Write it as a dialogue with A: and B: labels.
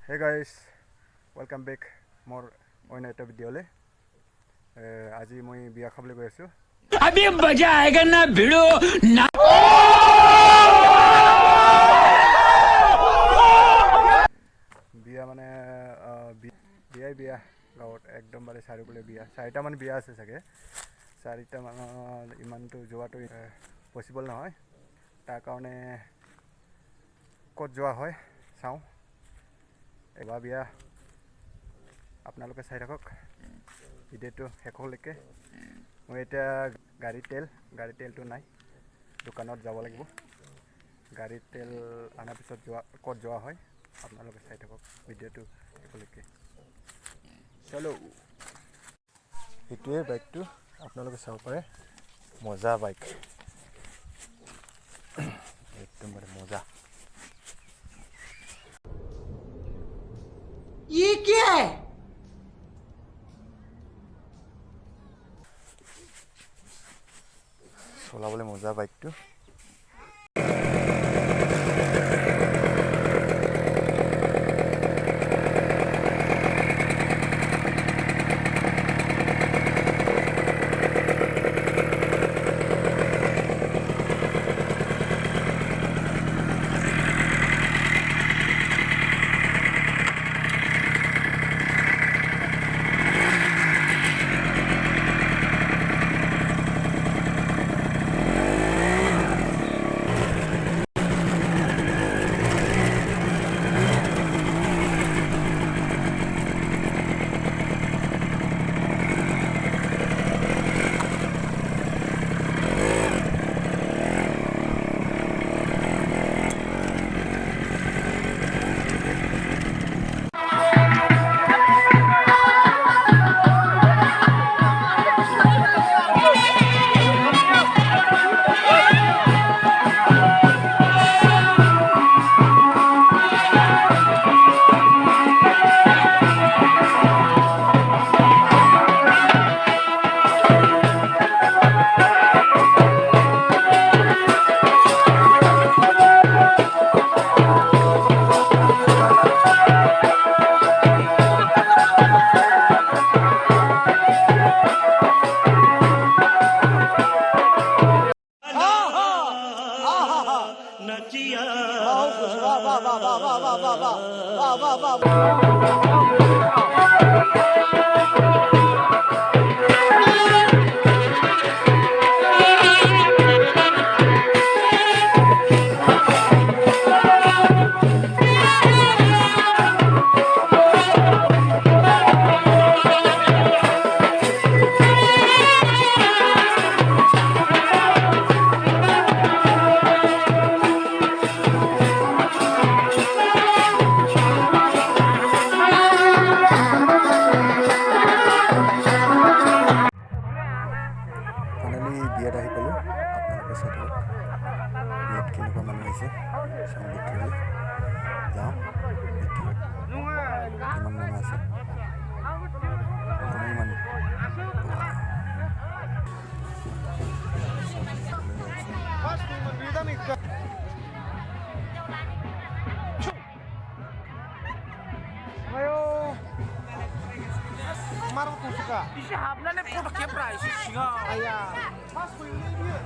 A: Hey guys, welcome back more on a video le. আজি মই বিয়া খাবলৈ গৈ আছো।
B: अभी मजा आएगा ना भिड़ो ना
A: বিয়া মানে বিয়া গাঁৱত একদম মানে চাৰিওফালে বিয়া চাৰিটামান বিয়া আছে চাগে চাৰিটামান ইমানটো যোৱাটো পচিবল নহয় তাৰ কাৰণে ক'ত যোৱা হয় চাওঁ এবাৰ বিয়া আপোনালোকে চাই থাকক ভিডিঅ'টো শেষলৈকে মই এতিয়া গাড়ী তেলটো নাই দোকানত যাব লাগিব গাড়ী তেল আনাৰ পিছত ক'ত যোৱা হয় আপোনালোকে চাই থাকক ভিডিঅ'টো শেষলৈকে চলো এইটোৱে বাইকটো আপোনালোকে চাব পাৰে মজা বাইক একদম মানে মজা
B: ये क्या है
A: চলাবলৈ মজা বাইকটো বিয়াত আহি পালোঁ আপোনালোকে চাই থাকক বিয়াত কেনেকুৱা মানুহ আহিছে চাওঁ ভিতৰলৈ যাওঁ ভিতৰত কিমান মানুহ আছে মানুহ
C: Marah tuh suka.
B: इसे हाबना ने फोटो कैमरा इसे सिंगा
C: Ayah. Mas ini dia.